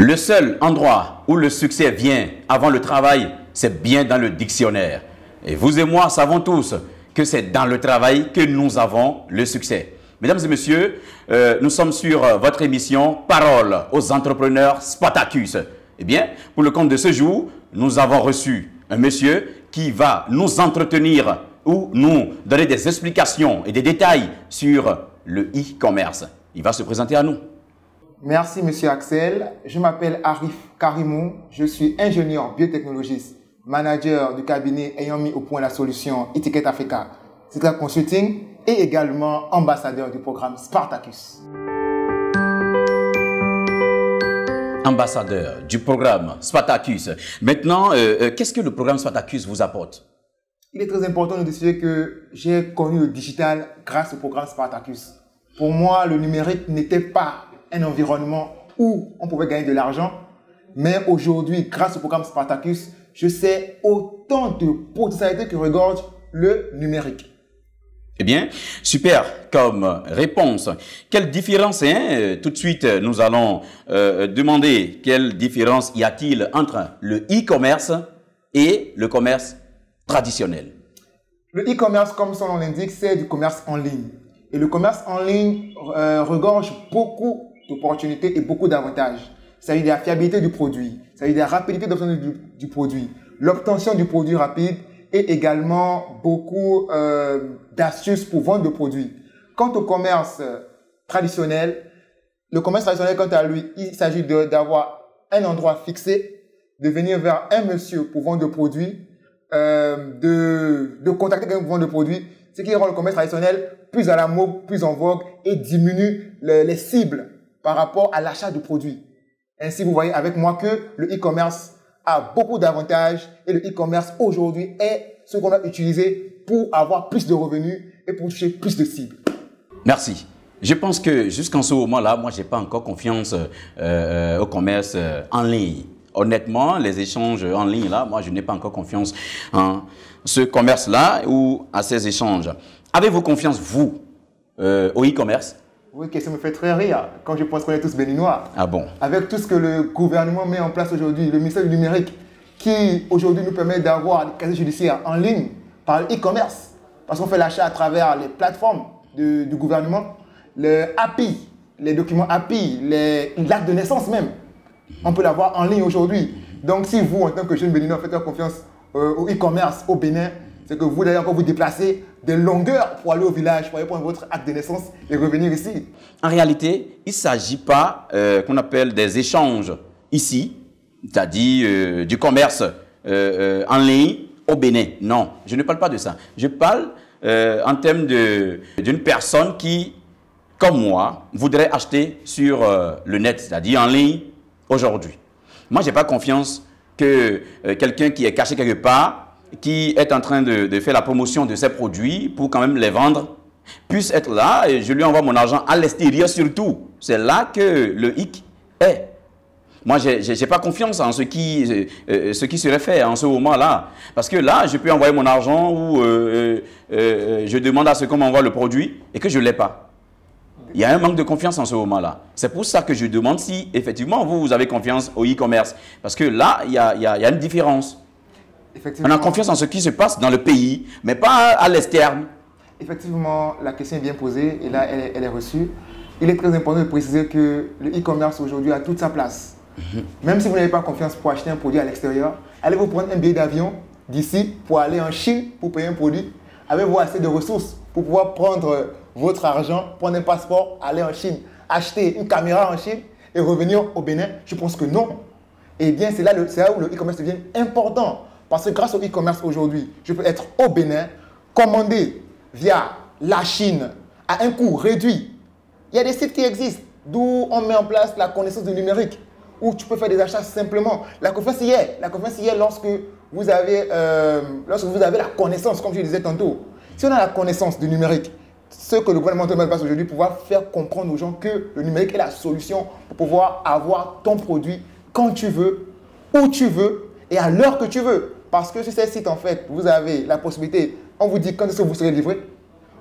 Le seul endroit où le succès vient avant le travail, c'est bien dans le dictionnaire. Et vous et moi savons tous que c'est dans le travail que nous avons le succès. Mesdames et messieurs, nous sommes sur votre émission Parole aux entrepreneurs Spartacus. Eh bien, pour le compte de ce jour, nous avons reçu un monsieur qui va nous entretenir ou nous donner des explications et des détails sur le e-commerce. Il va se présenter à nous. Merci, monsieur Axel. Je m'appelle Arif Karimou. Je suis ingénieur biotechnologiste, manager du cabinet ayant mis au point la solution Etiquette Africa, Citra Consulting et également ambassadeur du programme Spartacus. Ambassadeur du programme Spartacus. Maintenant, qu'est-ce que le programme Spartacus vous apporte? Il est très important de dire que j'ai connu le digital grâce au programme Spartacus. Pour moi, le numérique n'était pas un environnement où on pouvait gagner de l'argent, mais aujourd'hui, grâce au programme Spartacus, je sais autant de potentialités que regorge le numérique. Eh bien, super comme réponse. Quelle différence, tout de suite, nous allons demander quelle différence y a-t-il entre le e-commerce et le commerce traditionnel? Le e-commerce, comme son nom l'indique, c'est du commerce en ligne. Et le commerce en ligne regorge beaucoup d'opportunités et beaucoup d'avantages. Il s'agit de la fiabilité du produit, il s'agit de la rapidité d'obtention du produit, l'obtention du produit rapide et également beaucoup d'astuces pour vendre le produit. Quant au commerce traditionnel, le commerce traditionnel, quant à lui, il s'agit d'avoir un endroit fixé, de venir vers un monsieur pour vendre le produit, de contacter quelqu'un pour vendre le produit, ce qui rend le commerce traditionnel plus à la mode, plus en vogue et diminue les cibles par rapport à l'achat du produit. Ainsi, vous voyez avec moi que le e-commerce a beaucoup d'avantages et le e-commerce aujourd'hui est ce qu'on a utilisé pour avoir plus de revenus et pour toucher plus de cibles. Merci. Je pense que jusqu'en ce moment-là, moi, je n'ai pas encore confiance au commerce en ligne. Honnêtement, les échanges en ligne, là, moi, je n'ai pas encore confiance en ce commerce-là ou à ces échanges. Avez-vous confiance, vous, au e-commerce? Oui, question me fait très rire quand je pense qu'on est tous béninois. Ah bon? Avec tout ce que le gouvernement met en place aujourd'hui, le ministère du numérique, qui aujourd'hui nous permet d'avoir des casiers judiciaires en ligne par l'e-commerce, parce qu'on fait l'achat à travers les plateformes du gouvernement, le API, les documents API, l'acte de naissance même, on peut l'avoir en ligne aujourd'hui. Donc si vous, en tant que jeune béninois, faites confiance au e-commerce au Bénin, c'est que vous, d'ailleurs, quand vous déplacez des longueurs pour aller au village, pour aller prendre votre acte de naissance et revenir ici. En réalité, il ne s'agit pas qu'on appelle des échanges ici, c'est-à-dire du commerce en ligne au Bénin. Non, je ne parle pas de ça. Je parle en termes d'une personne qui, comme moi, voudrait acheter sur le net, c'est-à-dire en ligne aujourd'hui. Moi, je n'ai pas confiance que quelqu'un qui est caché quelque part, qui est en train de faire la promotion de ses produits pour quand même les vendre, puisse être là et je lui envoie mon argent à l'extérieur surtout. C'est là que le hic est. Moi, je n'ai pas confiance en ce qui serait fait en ce moment-là. Parce que là, je peux envoyer mon argent ou je demande à ce qu'on m'envoie le produit et que je ne l'ai pas. Il y a un manque de confiance en ce moment-là. C'est pour ça que je demande si, effectivement, vous avez confiance au e-commerce. Parce que là, il y a une différence. On a confiance en ce qui se passe dans le pays, mais pas à l'externe. Effectivement, la question est bien posée et là, elle est reçue. Il est très important de préciser que le e-commerce aujourd'hui a toute sa place. Même si vous n'avez pas confiance pour acheter un produit à l'extérieur, allez-vous prendre un billet d'avion d'ici pour aller en Chine pour payer un produit? Avez-vous assez de ressources pour pouvoir prendre votre argent, prendre un passeport, aller en Chine, acheter une caméra en Chine et revenir au Bénin? Je pense que non. Eh bien, c'est là où le e-commerce devient important. Parce que grâce au e-commerce aujourd'hui, je peux être au Bénin, commander via la Chine à un coût réduit. Il y a des sites qui existent d'où on met en place la connaissance du numérique, où tu peux faire des achats simplement. La confiance y est. La confiance y est lorsque vous avez la connaissance, comme je disais tantôt. Si on a la connaissance du numérique, ce que le gouvernement met en place aujourd'hui, pouvoir faire comprendre aux gens que le numérique est la solution pour pouvoir avoir ton produit quand tu veux, où tu veux et à l'heure que tu veux. Parce que sur ces sites, en fait, vous avez la possibilité, on vous dit quand est-ce que vous serez livré,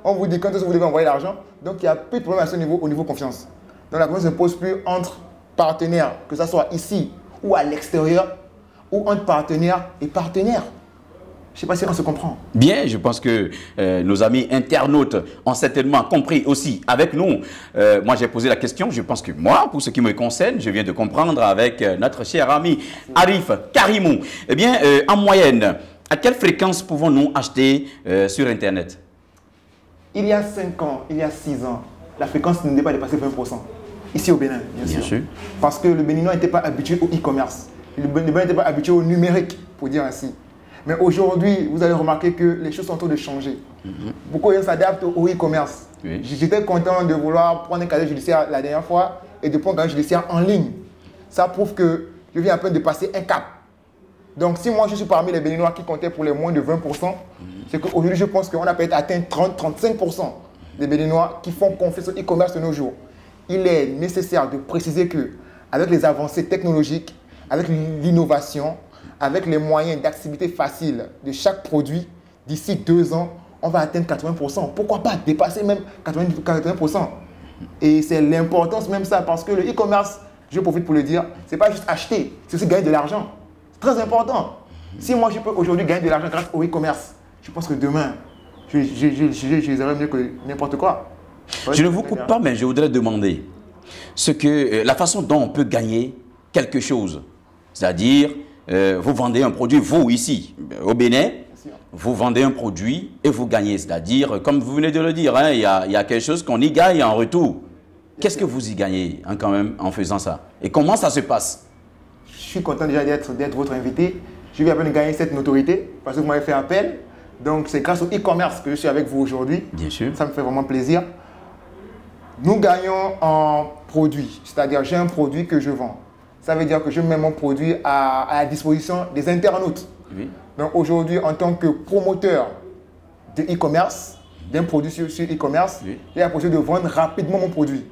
on vous dit quand est-ce que vous devez envoyer l'argent. Donc, il n'y a plus de problème à ce niveau, au niveau confiance. Donc, la confiance ne se pose plus entre partenaires, que ce soit ici ou à l'extérieur, ou entre partenaires et partenaires. Je ne sais pas si on se comprend. Bien, je pense que nos amis internautes ont certainement compris aussi avec nous. Moi, j'ai posé la question. Je pense que moi, pour ce qui me concerne, je viens de comprendre avec notre cher ami Arif Karimou. Eh bien, en moyenne, à quelle fréquence pouvons-nous acheter sur Internet? Il y a 5 ans, il y a 6 ans, la fréquence ne devait pas dépasser 20%. Ici au Bénin, bien sûr. Parce que le Béninois n'était pas habitué au e-commerce. Le Béninois n'était pas habitué au numérique, pour dire ainsi. Mais aujourd'hui, vous allez remarquer que les choses sont en train de changer. Beaucoup de gens s'adaptent au e-commerce. Oui. J'étais content de vouloir prendre un casier judiciaire la dernière fois et de prendre un casier judiciaire en ligne. Ça prouve que je viens à peine de passer un cap. Donc, si moi je suis parmi les Béninois qui comptaient pour les moins de 20%, c'est qu'aujourd'hui, je pense qu'on a peut-être atteint 30-35% des Béninois qui font confiance au e-commerce de nos jours. Il est nécessaire de préciser qu'avec les avancées technologiques, avec l'innovation, avec les moyens d'activité facile de chaque produit, d'ici 2 ans, on va atteindre 80%. Pourquoi pas dépasser même 80%? Et c'est l'importance même ça, parce que le e-commerce, je profite pour le dire, ce n'est pas juste acheter, c'est aussi gagner de l'argent. C'est très important. Si moi je peux aujourd'hui gagner de l'argent grâce au e-commerce, je pense que demain, je les aurais mieux que n'importe quoi. Ouais, je ne vous coupe pas, mais je voudrais demander la façon dont on peut gagner quelque chose. C'est-à-dire, vous vendez un produit, vous ici, au Bénin, vous vendez un produit et vous gagnez. C'est-à-dire, comme vous venez de le dire, hein, il y a quelque chose qu'on y gagne en retour. Qu'est-ce que vous y gagnez quand même en faisant ça? Et comment ça se passe? Je suis content déjà d'être votre invité. Je viens à peine de gagner cette notoriété parce que vous m'avez fait appel. Donc, c'est grâce au e-commerce que je suis avec vous aujourd'hui. Bien sûr. Ça me fait vraiment plaisir. Nous gagnons en produit. C'est-à-dire, j'ai un produit que je vends. Ça veut dire que je mets mon produit à la disposition des internautes. Oui. Donc aujourd'hui, en tant que promoteur de e-commerce, d'un produit sur e-commerce, oui, j'ai la possibilité de vendre rapidement mon produit.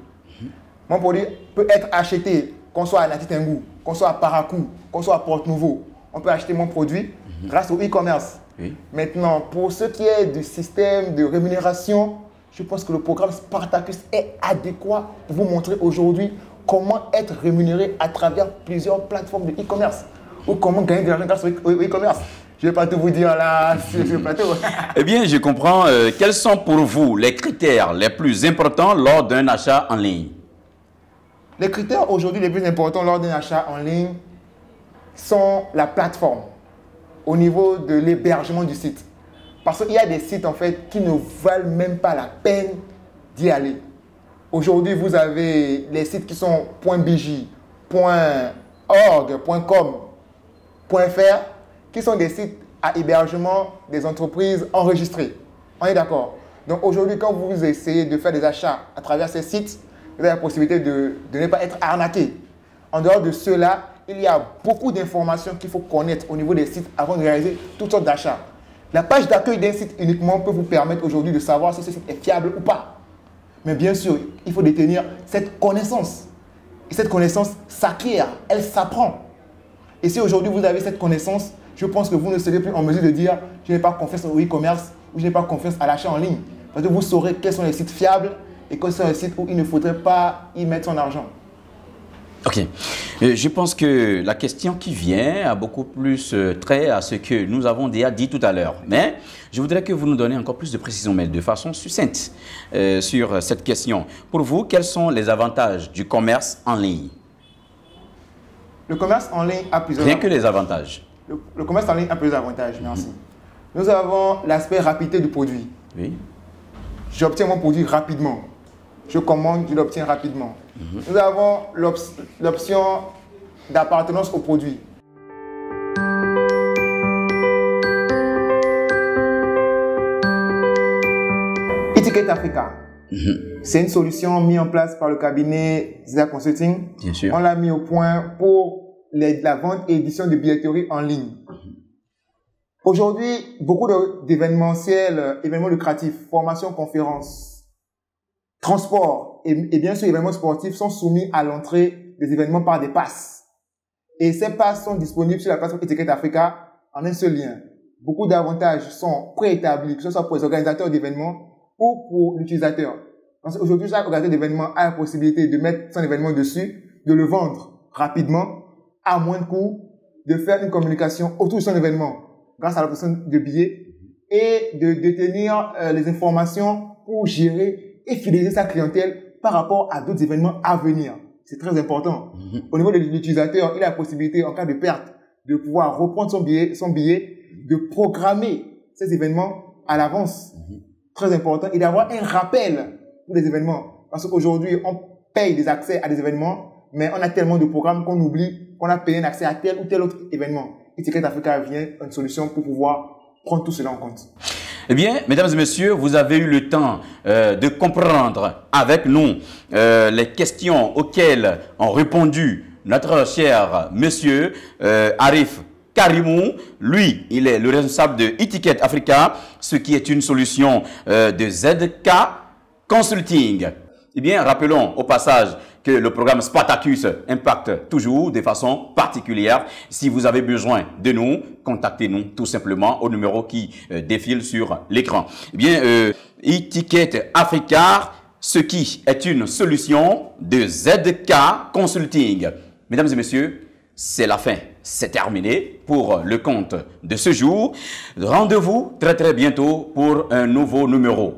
Mon produit peut être acheté, qu'on soit à Nati Tengu, qu'on soit à Parakou, qu'on soit à Porte-Nouveau. On peut acheter mon produit grâce au e-commerce. Oui. Maintenant, pour ce qui est du système de rémunération, je pense que le programme Spartacus est adéquat pour vous montrer aujourd'hui comment être rémunéré à travers plusieurs plateformes de e-commerce ou comment gagner de l'argent grâce au e-commerce. Je ne vais pas tout vous dire là sur le plateau. Eh bien, je comprends. Quels sont pour vous les critères les plus importants lors d'un achat en ligne? Les critères aujourd'hui les plus importants lors d'un achat en ligne sont la plateforme au niveau de l'hébergement du site. Parce qu'il y a des sites en fait qui ne valent même pas la peine d'y aller. Aujourd'hui, vous avez les sites qui sont .bj, .org, .com, .fr, qui sont des sites à hébergement des entreprises enregistrées. On est d'accord? Donc aujourd'hui, quand vous essayez de faire des achats à travers ces sites, vous avez la possibilité de ne pas être arnaqué. En dehors de cela, il y a beaucoup d'informations qu'il faut connaître au niveau des sites avant de réaliser toutes sortes d'achats. La page d'accueil d'un site uniquement peut vous permettre aujourd'hui de savoir si ce site est fiable ou pas. Mais bien sûr, il faut détenir cette connaissance. Et cette connaissance s'acquiert, elle s'apprend. Et si aujourd'hui vous avez cette connaissance, je pense que vous ne serez plus en mesure de dire « je n'ai pas confiance au e-commerce » ou « je n'ai pas confiance à l'achat en ligne ». Parce que vous saurez quels sont les sites fiables et quels sont les sites où il ne faudrait pas y mettre son argent. Ok. Je pense que la question qui vient a beaucoup plus trait à ce que nous avons déjà dit tout à l'heure. Mais je voudrais que vous nous donniez encore plus de précision, mais de façon succincte sur cette question. Pour vous, quels sont les avantages du commerce en ligne? Le commerce en ligne a plusieurs avantages. Rien que les avantages. Le commerce en ligne a plusieurs avantages, merci. Nous avons l'aspect rapidité du produit. Oui. J'obtiens mon produit rapidement. Je commande, je l'obtiens rapidement. Nous avons l'option d'appartenance au produit. Etiquette Africa. C'est une solution mise en place par le cabinet Zia Consulting. Bien sûr. On l'a mis au point pour la vente et édition de billetterie en ligne. Aujourd'hui, beaucoup d'événementiels, événements lucratifs, formations, conférences, transports et bien sûr événements sportifs sont soumis à l'entrée des événements par des passes. Et ces passes sont disponibles sur la plateforme Etiquette Africa en un seul lien. Beaucoup d'avantages sont préétablis, que ce soit pour les organisateurs d'événements ou pour l'utilisateur. Parce qu'aujourd'hui, chaque organisateur d'événement a la possibilité de mettre son événement dessus de le vendre rapidement, à moins de coûts, de faire une communication autour de son événement grâce à la possession de billets et de détenir les informations pour gérer et fidéliser sa clientèle par rapport à d'autres événements à venir. C'est très important. Au niveau de l'utilisateur, il a la possibilité, en cas de perte, de pouvoir reprendre son billet, de programmer ces événements à l'avance. Très important. Et d'avoir un rappel pour les événements. Parce qu'aujourd'hui, on paye des accès à des événements, mais on a tellement de programmes qu'on oublie qu'on a payé un accès à tel ou tel autre événement. Et Ticket Africa vient une solution pour pouvoir prendre tout cela en compte. Eh bien, mesdames et messieurs, vous avez eu le temps de comprendre avec nous les questions auxquelles ont répondu notre cher monsieur Arif Karimou. Lui, il est le responsable de Etiquette Africa, ce qui est une solution de ZK Consulting. Eh bien, rappelons au passage que le programme Spartacus impacte toujours de façon particulière. Si vous avez besoin de nous, contactez-nous tout simplement au numéro qui défile sur l'écran. Eh bien, Etiquette Africa, ce qui est une solution de ZK Consulting. Mesdames et messieurs, c'est la fin. C'est terminé pour le compte de ce jour. Rendez-vous très bientôt pour un nouveau numéro.